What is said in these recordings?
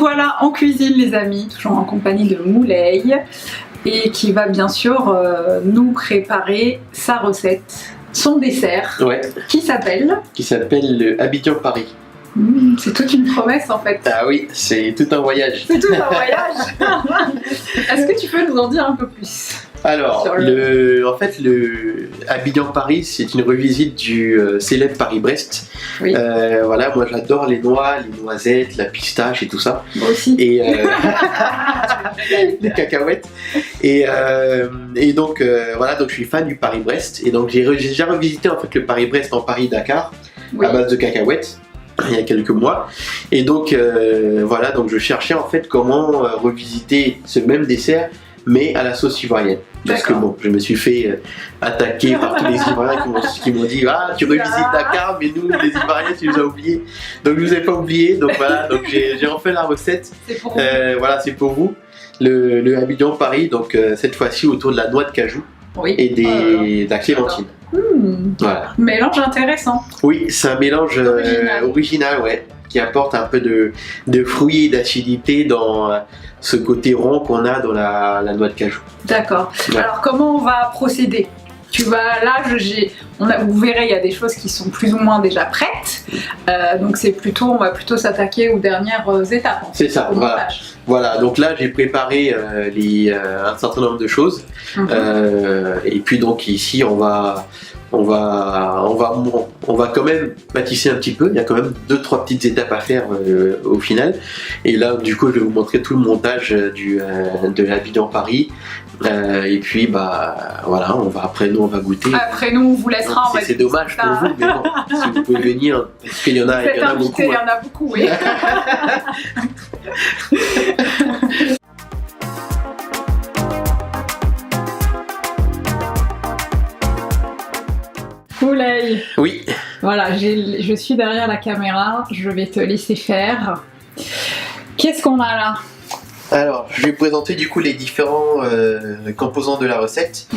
voilà en cuisine les amis, toujours en compagnie de Moulay, et qui va bien sûr nous préparer sa recette, son dessert, Ouais. Qui s'appelle le Abidjan Paris. C'est toute une promesse en fait. Ah oui, c'est tout un voyage. C'est tout un voyage. Est-ce que tu peux nous en dire un peu plus? Alors, en fait, le Abidjan Paris, c'est une revisite du célèbre Paris-Brest. Oui. Voilà, moi j'adore les noix, les noisettes, la pistache et tout ça. Moi aussi. Et les cacahuètes. Et donc, voilà, donc je suis fan du Paris-Brest. Et donc j'ai déjà revisité en fait le Paris-Brest en Paris-Dakar, Oui. à base de cacahuètes, il y a quelques mois. Et donc, voilà, donc je cherchais en fait comment revisiter ce même dessert, mais à la sauce ivoirienne. Parce que bon, je me suis fait attaquer par tous les Ivoiriens qui m'ont dit ah, tu revisites Dakar, mais nous les Ivoiriens tu nous as oubliés. Donc je vous ai pas oublié, donc voilà, donc j'ai refait la recette. C'est pour vous. Voilà, c'est pour vous. Le Abidjan Paris, donc cette fois-ci autour de la noix de cajou Oui. et de la clémentine. Voilà. Mélange intéressant. Oui, c'est un mélange original, ouais, qui apporte un peu de fruits et d'acidité dans ce côté rond qu'on a dans la noix de cajou. D'accord. Ouais. Alors comment on va procéder? Tu vas là, vous verrez, il y a des choses qui sont plus ou moins déjà prêtes. Donc on va plutôt s'attaquer aux dernières étapes. C'est ça. Au Voilà. montage. Voilà. Donc là, j'ai préparé un certain nombre de choses. Et puis donc ici, on va quand même pâtisser un petit peu. Il y a quand même 2-3 petites étapes à faire au final. Et là, du coup, je vais vous montrer tout le montage de l'Abidjan Paris. Et puis, bah voilà, après nous, on va goûter. Après nous, on vous laissera. C'est dommage pour vous, mais bon, si vous pouvez venir, parce qu'il y en a, beaucoup. Il y en a beaucoup, oui. Moulay. Oui. Voilà, je suis derrière la caméra, je vais te laisser faire. Qu'est-ce qu'on a là? Alors, je vais présenter du coup les différents composants de la recette.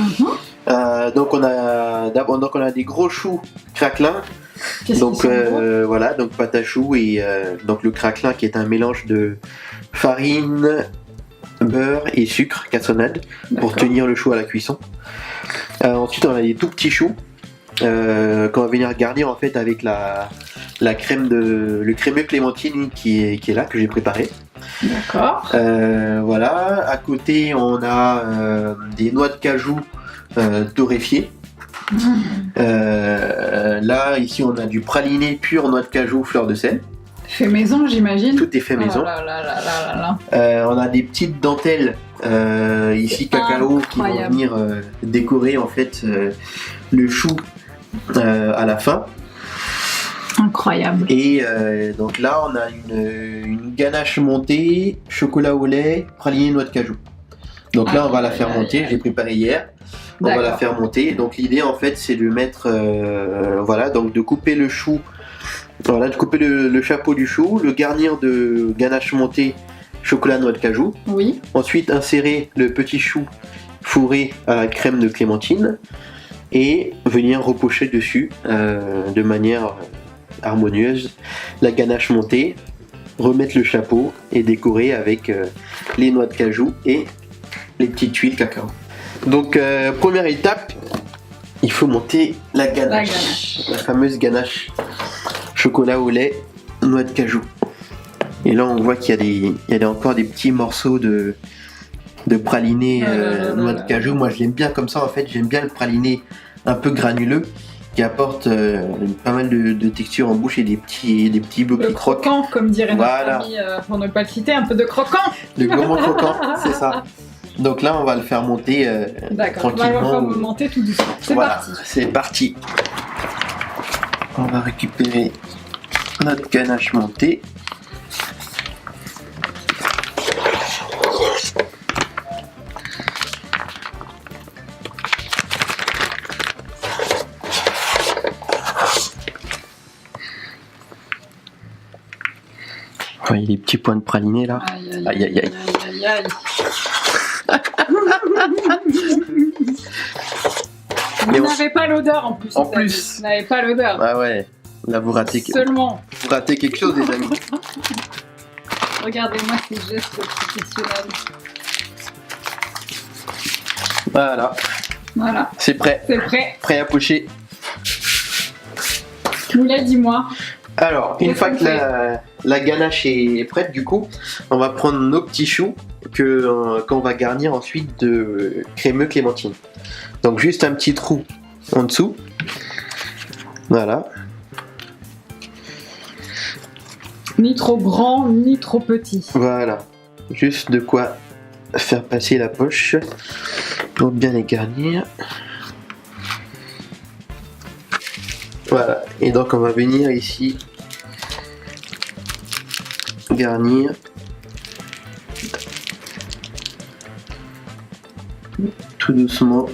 Donc on a des gros choux craquelins. Donc voilà, donc pâte à choux et donc le craquelin qui est un mélange de farine, beurre et sucre cassonade pour tenir le chou à la cuisson. Ensuite on a des tout petits choux qu'on va venir garnir en fait avec le crémeux clémentine qui est là, que j'ai préparé. D'accord. Voilà, à côté on a des noix de cajou torréfiées. Là, ici on a du praliné pur noix de cajou, fleur de sel. Fait maison, j'imagine. Tout est fait maison. On a des petites dentelles ici cacao qui vont venir décorer en fait le chou à la fin. Incroyable. Et donc là on a une ganache montée, chocolat au lait, praliné noix de cajou. Donc là on va la faire monter, j'ai préparé hier. On va la faire monter. Donc l'idée en fait c'est de mettre voilà, donc de couper le chou, voilà, de couper le chapeau du chou, le garnir de ganache montée, chocolat noix de cajou. Oui. Ensuite insérer le petit chou fourré à la crème de clémentine et venir repocher dessus de manière harmonieuse la ganache montée, remettre le chapeau et décorer avec les noix de cajou et les petites tuiles cacao. Donc première étape, il faut monter la ganache, la fameuse ganache chocolat au lait, noix de cajou. Et là on voit qu'il y a encore des petits morceaux de praliné noix de cajou. Moi je l'aime bien comme ça en fait, j'aime bien le praliné un peu granuleux qui apporte pas mal de texture en bouche et des petits blocs qui croquent. Croquant, comme dirait notre ami, pour ne pas le citer, un peu de croquant. Le gourmand croquant, c'est ça. Donc là, on va le faire monter tranquillement. On va le faire monter tout doucement. C'est parti. C'est parti. On va récupérer notre ganache montée. Vous voyez les petits points de praliné là. Aïe aïe aïe. Vous n'avez pas l'odeur en plus. En plus. Vous n'avez pas l'odeur. Ah ouais. Là vous ratez Seulement. Vous ratez quelque chose les amis. Regardez-moi ces gestes professionnels. Voilà, Voilà, c'est prêt. c'est prêt. Prêt à pocher. Moulay, dis-moi. Alors, une Qu'est-ce fois qu'on que la ganache est prête, du coup, on va prendre nos petits choux qu'on va garnir ensuite de crémeux clémentine. Donc juste un petit trou en dessous. Voilà. Ni trop grand, ni trop petit. Voilà. Juste de quoi faire passer la poche pour bien les garnir. Voilà. Et donc on va venir ici garnir. Tout doucement.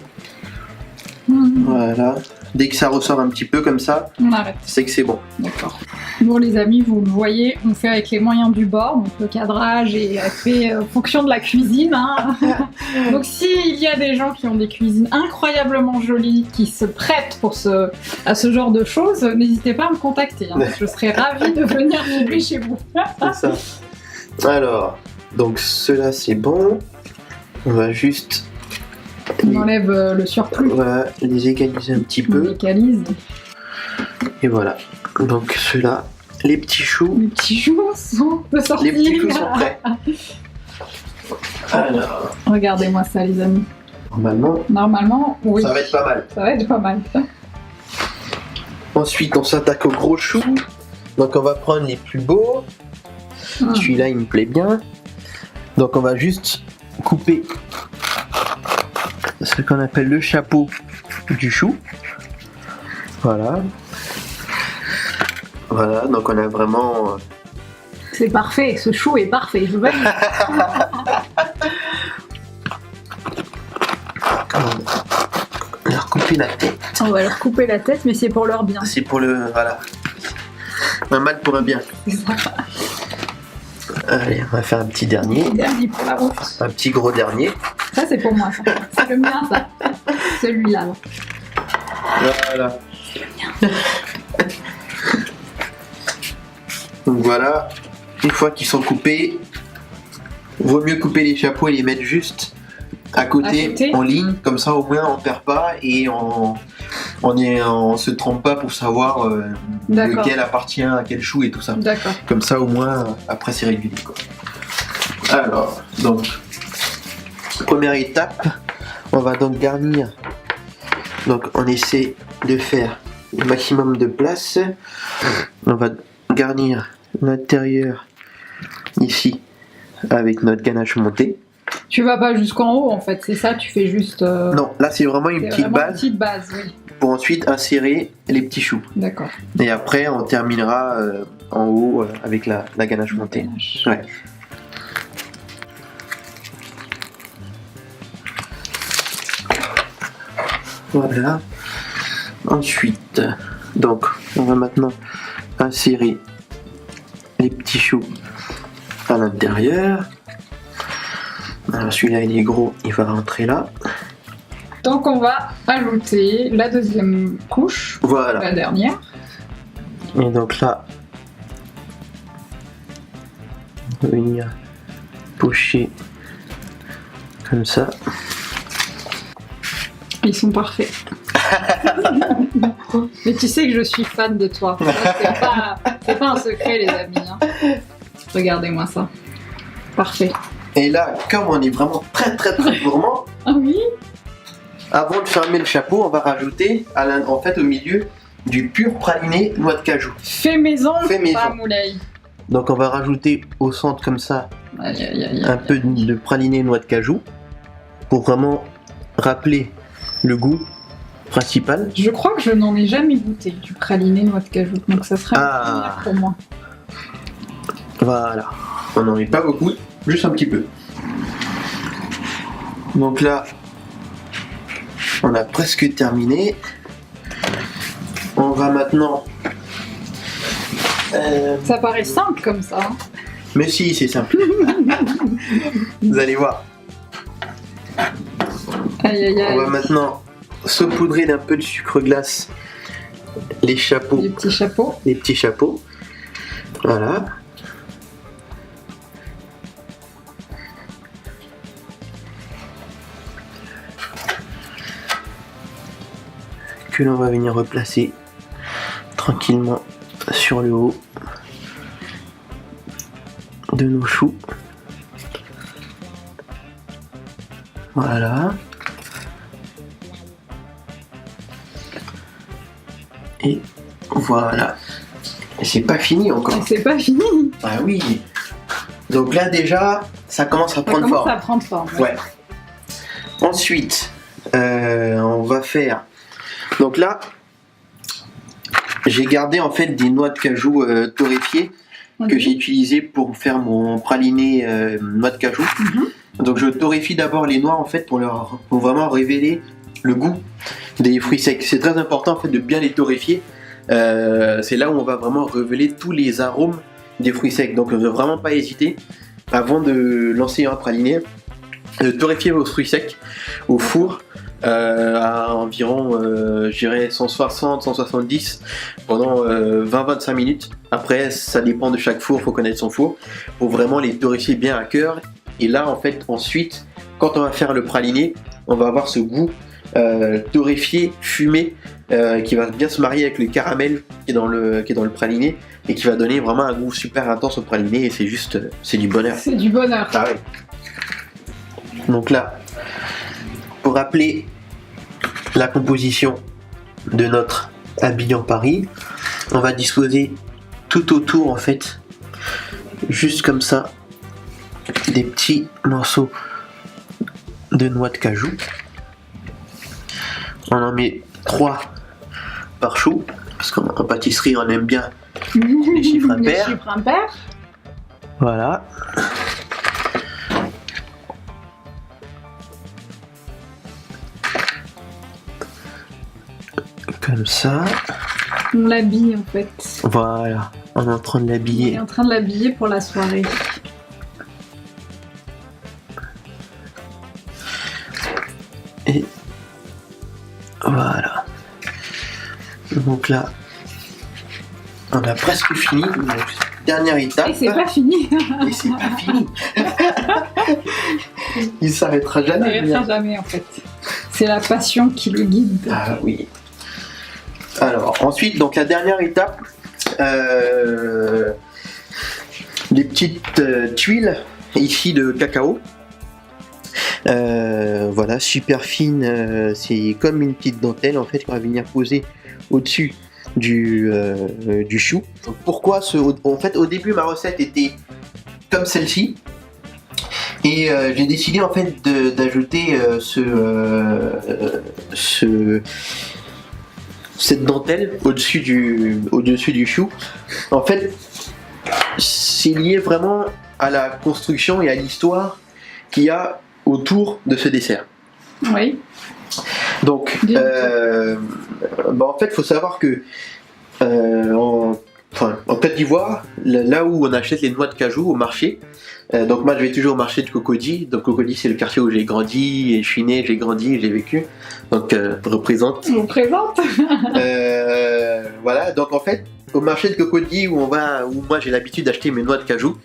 Voilà. Dès que ça ressort un petit peu comme ça, On arrête. c'est que c'est bon. D'accord. Bon les amis, vous le voyez, on fait avec les moyens du bord, donc le cadrage est fait en fonction de la cuisine. Hein. Donc s'il y a des gens qui ont des cuisines incroyablement jolies, qui se prêtent à ce genre de choses, n'hésitez pas à me contacter. Hein. Je serais ravie de venir filmer chez vous. C'est ça. Alors, donc cela c'est bon. On va juste On enlève le surplus. voilà, les égaliser un petit On peu. localise. Et voilà. Donc ceux-là, les petits choux. Les petits choux sont de sortie. Les petits choux sont prêts. Alors, Regardez-moi ça les amis. normalement, Oui, ça va être pas mal. ça va être pas mal. Ensuite, on s'attaque aux gros choux. Donc on va prendre les plus beaux. Celui-là, il me plaît bien. Donc on va juste couper ce qu'on appelle le chapeau du chou. Voilà. Voilà, donc on a vraiment... C'est parfait, ce chou est parfait, je valide. On va leur couper la tête. On va leur couper la tête, mais c'est pour leur bien. C'est pour le... Voilà. Un mal pour un bien. C'est ça. Allez, on va faire un petit dernier. Dernier pour la route. Un petit gros dernier. Ça, c'est pour moi, ça. C'est le mien, ça. Celui-là. Voilà. Donc voilà, une fois qu'ils sont coupés, vaut mieux couper les chapeaux et les mettre juste à côté. En ligne, comme ça au moins on perd pas et on se trompe pas pour savoir lequel appartient à quel chou et tout ça. D'accord. Comme ça au moins après c'est régulier quoi. Alors, donc première étape, on va donc garnir. Donc on essaie de faire le maximum de place. On va garnir l'intérieur ici avec notre ganache montée. Tu vas pas jusqu'en haut en fait, c'est ça, tu fais juste. Non, là c'est vraiment une petite base. Une petite base, oui. Pour ensuite insérer les petits choux. D'accord. Et après on terminera en haut avec la ganache montée. Ouais. Voilà. Ensuite, donc on va maintenant insérer les petits choux à l'intérieur. Alors celui-là il est gros, il va rentrer là. Donc on va ajouter la deuxième couche, Voilà. la dernière. Et donc là, on va venir pocher comme ça. Ils sont parfaits. Mais tu sais que je suis fan de toi. C'est pas un secret les amis. Hein. Regardez-moi ça. Parfait. Et là, comme on est vraiment très gourmand, Ah oui. avant de fermer le chapeau, on va rajouter en fait au milieu du pur praliné noix de cajou. Fait maison, Fait maison. pas moulay. Donc on va rajouter au centre comme ça Aïe, aïe, aïe, un peu de praliné noix de cajou pour vraiment rappeler le goût principal. Je crois que je n'en ai jamais goûté du praliné noix de cajou, donc ça serait Ah. une première pour moi. Voilà. On n'en met pas beaucoup, juste un petit peu. Donc là, on a presque terminé. On va maintenant... Ça paraît simple comme ça. Hein. Mais si, c'est simple. Vous allez voir. Aïe aïe aïe. On va maintenant saupoudrer d'un peu de sucre glace les chapeaux, Les petits chapeaux. les petits chapeaux. Voilà. que l'on va venir replacer tranquillement sur le haut de nos choux. Voilà. Et voilà. Et c'est pas fini encore. C'est pas fini. Ah oui. Donc là déjà, ça commence à prendre forme. Ça prend forme. Ouais. Ensuite, on va faire. Donc là, j'ai gardé en fait des noix de cajou torréfiées que j'ai utilisées pour faire mon praliné noix de cajou. Donc je torréfie d'abord les noix en fait pour vraiment révéler le goût des fruits secs. C'est très important en fait de bien les torréfier. C'est là où on va vraiment révéler tous les arômes des fruits secs. Donc ne vraiment pas hésiter avant de lancer un praliné, de torréfier vos fruits secs au four à environ je dirais 160-170 pendant 20-25 minutes. Après ça dépend de chaque four, il faut connaître son four pour vraiment les torréfier bien à cœur. Et là en fait ensuite quand on va faire le praliné, on va avoir ce goût torréfié, fumé qui va bien se marier avec le caramel qui est dans le praliné et qui va donner vraiment un goût super intense au praliné et c'est du bonheur. C'est du bonheur. Ah ouais. Donc là, pour rappeler la composition de notre habillant Paris, on va disposer tout autour en fait, juste comme ça, des petits morceaux de noix de cajou. On en met 3 par chou, parce qu'en pâtisserie on aime bien les chiffres impairs. Les chiffres impairs. Voilà. Comme ça. On l'habille en fait. Voilà, on est en train de l'habiller. On est en train de l'habiller pour la soirée. Et voilà. Donc là, on a presque fini. Donc, dernière étape. Et c'est pas fini. Et c'est pas fini. Il s'arrêtera jamais. Il s'arrêtera jamais en fait. C'est la passion qui le guide. Ah oui. Alors ensuite, donc la dernière étape, des petites tuiles ici de cacao. Voilà, super fine, c'est comme une petite dentelle en fait qu'on va venir poser au-dessus du chou. Donc, pourquoi en fait au début ma recette était comme celle-ci et j'ai décidé en fait d'ajouter cette dentelle au-dessus du chou. En fait, c'est lié vraiment à la construction et à l'histoire qu'il y a autour de ce dessert. Oui. Donc, en fait, il faut savoir que en Côte d'Ivoire, là où on achète les noix de cajou au marché, donc moi je vais toujours au marché de Cocody. Donc Cocody c'est le quartier où j'ai grandi, et je suis né, j'ai grandi, et j'ai vécu. Donc représente. On présente. Voilà, donc en fait, au marché de Cocody où moi j'ai l'habitude d'acheter mes noix de cajou,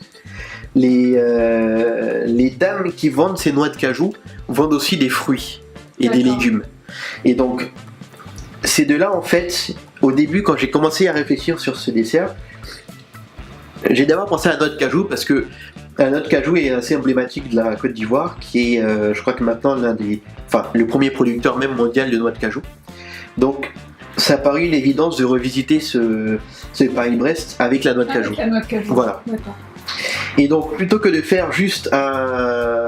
les dames qui vendent ces noix de cajou vendent aussi des fruits et des légumes. Et donc, c'est de là en fait, au début quand j'ai commencé à réfléchir sur ce dessert, j'ai d'abord pensé à la noix de cajou parce que la noix de cajou est assez emblématique de la Côte d'Ivoire, qui est, je crois que maintenant le premier producteur même mondial de noix de cajou. Donc, ça a paru l'évidence de revisiter ce Paris-Brest avec la noix de cajou. Avec la noix de cajou. Voilà. D'accord. Et donc, plutôt que de faire juste un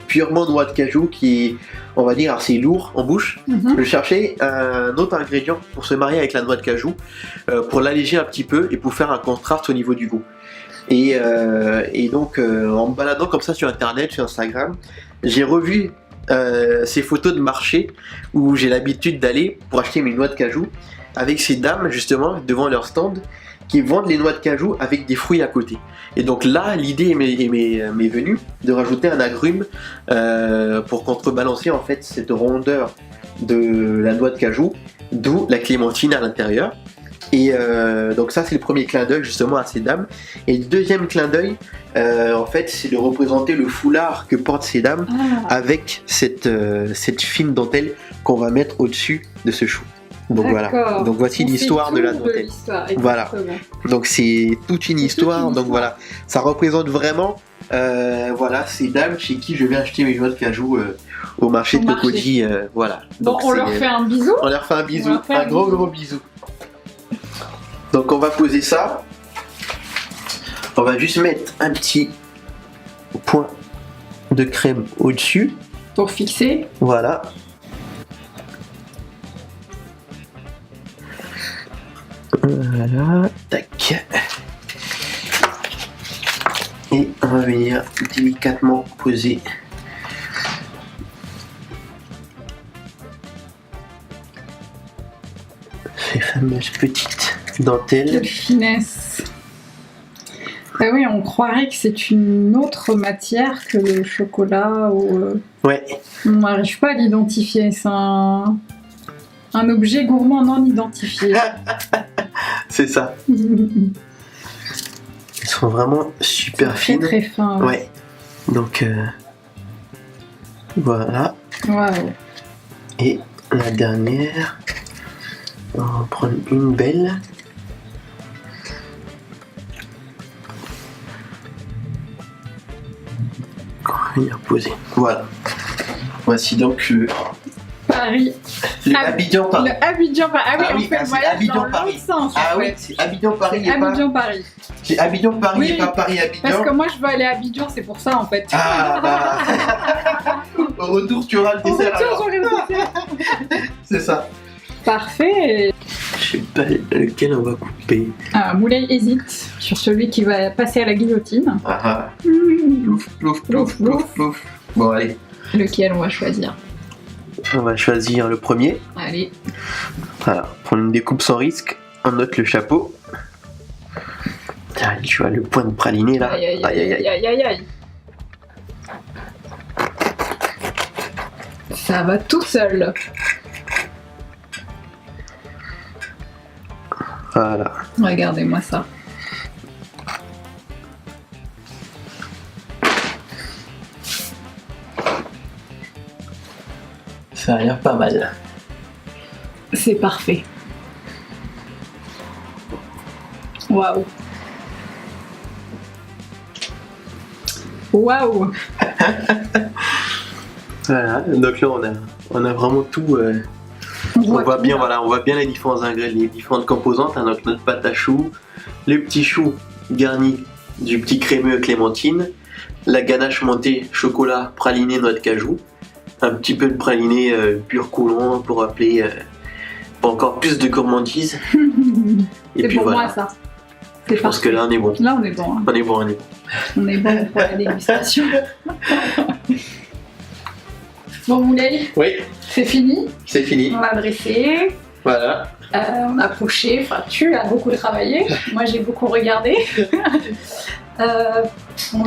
purement noix de cajou qui est, on va dire, assez lourd en bouche, je cherchais un autre ingrédient pour se marier avec la noix de cajou, pour l'alléger un petit peu et pour faire un contraste au niveau du goût. Et donc, en me baladant comme ça sur Internet, sur Instagram, j'ai revu ces photos de marché où j'ai l'habitude d'aller pour acheter mes noix de cajou avec ces dames justement devant leur stand qui vendent les noix de cajou avec des fruits à côté. Et donc là, l'idée m'est venue de rajouter un agrume pour contrebalancer en fait cette rondeur de la noix de cajou, d'où la clémentine à l'intérieur. Et donc ça c'est le premier clin d'œil justement à ces dames. Et le deuxième clin d'œil, en fait, c'est de représenter le foulard que portent ces dames, avec cette fine dentelle qu'on va mettre au-dessus de ce chou. Donc voilà. Donc voici l'histoire de la dentelle. Voilà. Donc c'est toute une histoire. Donc voilà, ça représente vraiment voilà ces dames chez qui je vais acheter mes noix de cajou au marché de Cocody. Voilà. Bon, donc on leur fait un bisou. On leur fait un bisou, un gros bisou. Donc on va poser ça. On va juste mettre un petit point de crème au-dessus. Pour fixer. Voilà. Voilà. Tac. Et on va venir délicatement poser ces fameuses petites dentelles. Quelle finesse! Bah oui, on croirait que c'est une autre matière que le chocolat ou. Ouais. On n'arrive pas à l'identifier. C'est un objet gourmand non identifié. C'est ça. Ils sont vraiment super fines. Très fins. Ouais. Donc voilà. Waouh. Et la dernière, on va en prendre une belle. On va venir poser. Voilà. Voici donc le Paris. Abidjan Paris. Le Abidjan Paris. Ah oui, Ah oui, on fait le voyage Abidjan dans Paris. l'autre sens. Ah en oui, fait. c'est Abidjan Paris et Abidjan pas. Paris. C'est Abidjan Paris Oui, et pas Paris Abidjan. Parce que moi je veux aller à Abidjan, c'est pour ça en fait. Ah bah. Au retour, tu auras le Au dessert. retour, Alors. j'aurai le dessert. C'est ça. Parfait. Je sais pas lequel on va couper. Ah, Moulay hésite sur celui qui va passer à la guillotine. Ah ah. Plouf, plouf, plouf, plouf, plouf. Bon, allez. Lequel on va choisir? On va choisir le premier. Allez. Voilà. Prendre une découpe sans risque. On note le chapeau. Tiens, tu vois le point de praliné là. Aïe aïe aïe aïe aïe aïe aïe. Ça va tout seul. Voilà. Regardez-moi ça. Ça a l'air pas mal. C'est parfait. Waouh. Waouh. Voilà. Donc là on a vraiment tout. On voit bien, voilà, on voit bien les différents ingrédients, les différentes composantes. Hein, donc notre pâte à choux, les petits choux garnis du petit crémeux clémentine, la ganache montée chocolat praliné noix de cajou, un petit peu de praliné pur coulant pour appeler pour encore plus de gourmandise. Et C'est puis pour voilà. moi ça. Je pense que là on est bon. Là on est bon. Hein. On est bon, on est bon. On est bon pour la dégustation. Bon Moulay, Oui, c'est fini. c'est fini. On va dresser. Voilà. On a poché, enfin tu as beaucoup travaillé, moi j'ai beaucoup regardé. On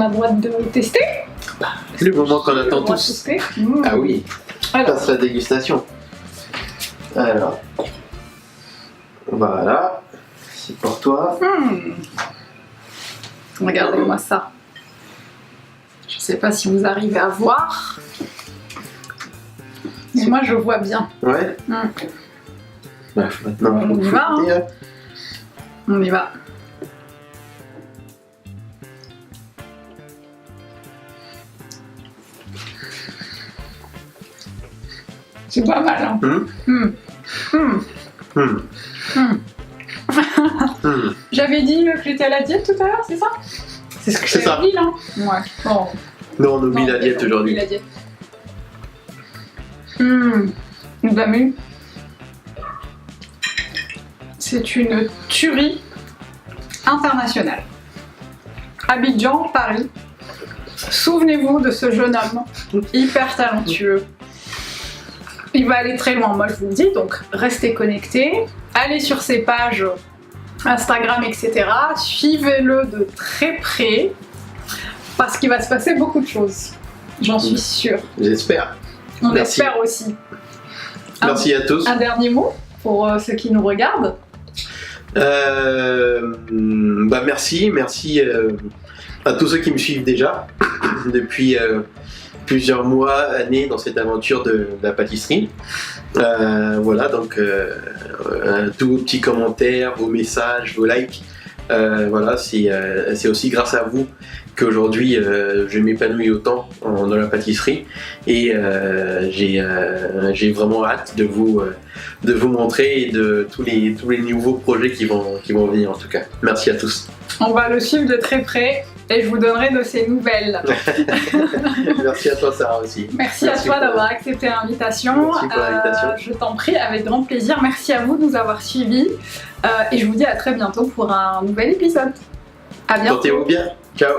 a le droit de tester. Le moment qu'on attend On va tous. tester. Ah oui. Alors, Passe la dégustation. Alors. Voilà. C'est pour toi. regardez-moi ça. Je sais pas si vous arrivez à voir. Mais moi je vois bien. Ouais. Bref, maintenant, On y va, hein. On y va. C'est pas mal, hein. J'avais dit que j'étais à la diète tout à l'heure, c'est ça? C'est ce que C'est ça. j'avais dit, non? Ouais. Bon. Non, on oublie la diète on aujourd'hui. oublie la diète. Vous avez vu? C'est une tuerie internationale. Abidjan, Paris. Souvenez-vous de ce jeune homme hyper talentueux. Il va aller très loin, moi je vous le dis, donc restez connectés. Allez sur ses pages Instagram, etc. Suivez-le de très près parce qu'il va se passer beaucoup de choses. J'en suis sûre. J'espère. On Merci. espère aussi. Merci à tous. Un dernier mot pour ceux qui nous regardent. Merci à tous ceux qui me suivent déjà depuis plusieurs mois, années dans cette aventure de la pâtisserie. Voilà, donc tous vos petits commentaires, vos messages, vos likes, voilà, c'est aussi grâce à vous qu'aujourd'hui je m'épanouis autant dans la pâtisserie et j'ai vraiment hâte de vous montrer et de tous les nouveaux projets qui vont venir en tout cas. Merci à tous. On va le suivre de très près et je vous donnerai de ces nouvelles. Merci à toi Sarah aussi. Merci à toi d'avoir accepté l'invitation. Merci pour l'invitation. Je t'en prie, avec grand plaisir. Merci à vous de nous avoir suivis et je vous dis à très bientôt pour un nouvel épisode. À bientôt. Portez-vous bien. Ciao.